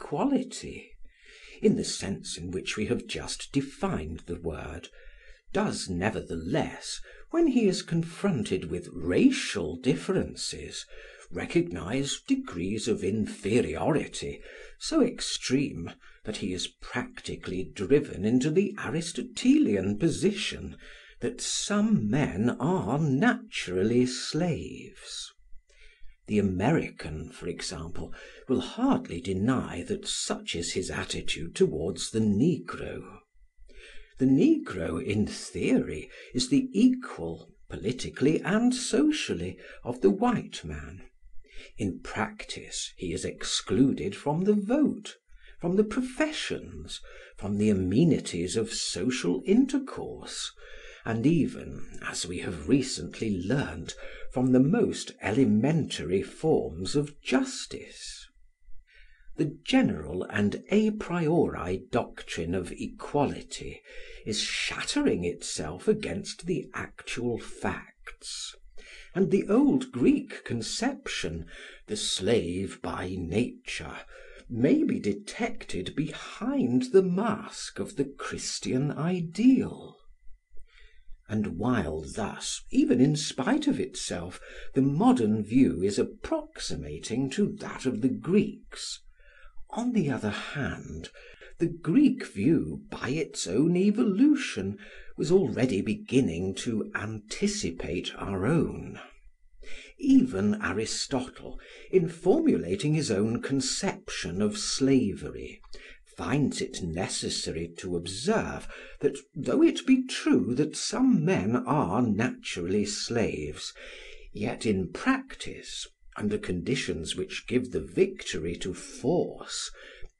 equality, in the sense in which we have just defined the word, does nevertheless, when he is confronted with racial differences, recognise degrees of inferiority so extreme that he is practically driven into the Aristotelian position that some men are naturally slaves. The American, for example, will hardly deny that such is his attitude towards the Negro. The Negro, in theory, is the equal, politically and socially, of the white man. In practice, he is excluded from the vote, from the professions, from the amenities of social intercourse, and even, as we have recently learnt, from the most elementary forms of justice. The general and a priori doctrine of equality is shattering itself against the actual facts, and the old Greek conception, the slave by nature, may be detected behind the mask of the Christian ideal. And while thus, even in spite of itself, the modern view is approximating to that of the Greeks, on the other hand, the Greek view, by its own evolution, was already beginning to anticipate our own. Even Aristotle, in formulating his own conception of slavery, finds it necessary to observe that though it be true that some men are naturally slaves, yet in practice, under conditions which give the victory to force,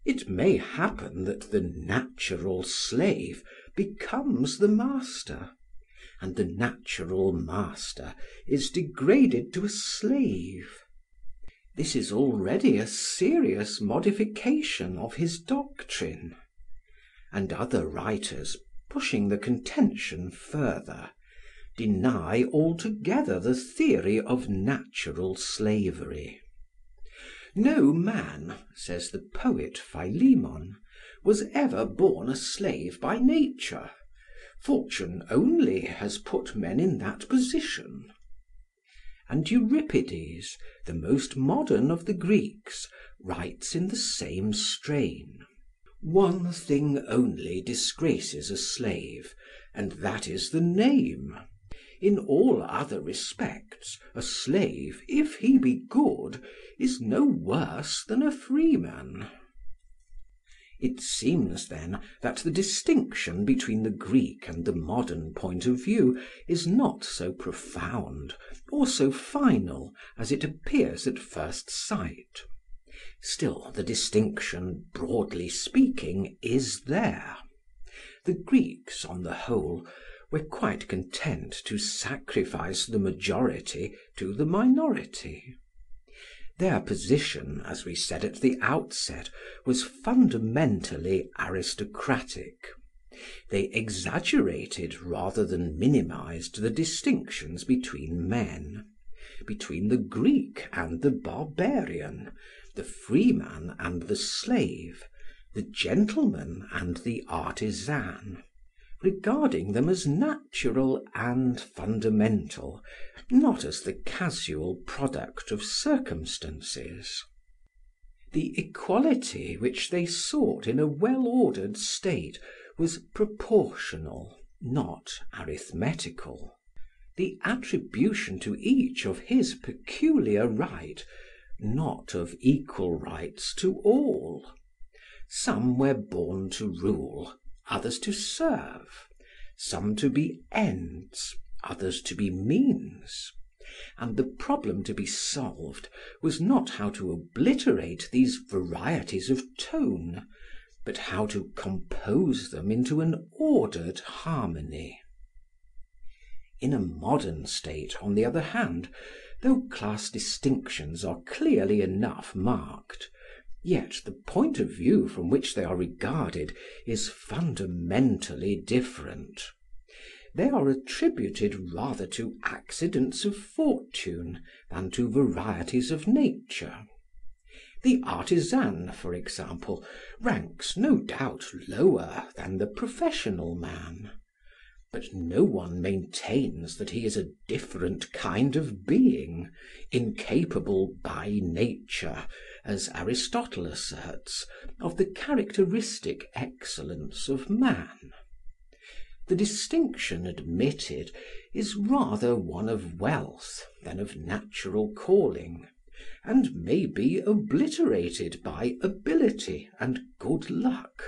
it may happen that the natural slave becomes the master, and the natural master is degraded to a slave. This is already a serious modification of his doctrine, and other writers, pushing the contention further, deny altogether the theory of natural slavery. No man, says the poet Philemon, was ever born a slave by nature. Fortune only has put men in that position. And Euripides, the most modern of the Greeks, writes in the same strain. One thing only disgraces a slave, and that is the name. In all other respects, a slave, if he be good, is no worse than a freeman. It seems, then, that the distinction between the Greek and the modern point of view is not so profound or so final as it appears at first sight. Still, the distinction, broadly speaking, is there. The Greeks, on the whole, were quite content to sacrifice the majority to the minority. Their position, as we said at the outset, was fundamentally aristocratic. They exaggerated rather than minimised the distinctions between men, between the Greek and the barbarian, the freeman and the slave, the gentleman and the artisan, regarding them as natural and fundamental, not as the casual product of circumstances. The equality which they sought in a well-ordered state was proportional, not arithmetical. The attribution to each of his peculiar right, not of equal rights to all. Some were born to rule, others to serve, some to be ends, others to be means, and the problem to be solved was not how to obliterate these varieties of tone, but how to compose them into an ordered harmony. In a modern state, on the other hand, though class distinctions are clearly enough marked, yet the point of view from which they are regarded is fundamentally different. They are attributed rather to accidents of fortune than to varieties of nature. The artisan, for example, ranks no doubt lower than the professional man, but no one maintains that he is a different kind of being, incapable by nature, as Aristotle asserts, of the characteristic excellence of man. The distinction admitted is rather one of wealth than of natural calling, and may be obliterated by ability and good luck.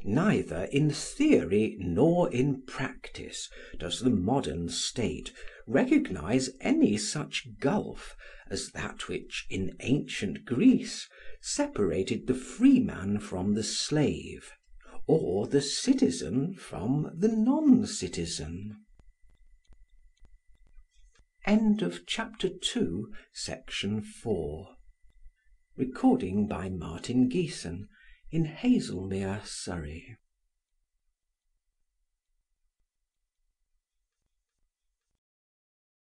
Neither in theory nor in practice does the modern state recognise any such gulf as that which in ancient Greece separated the freeman from the slave, or the citizen from the non-citizen. End of chapter 2, section 4. Recording by Martin Geeson in Haslemere, Surrey.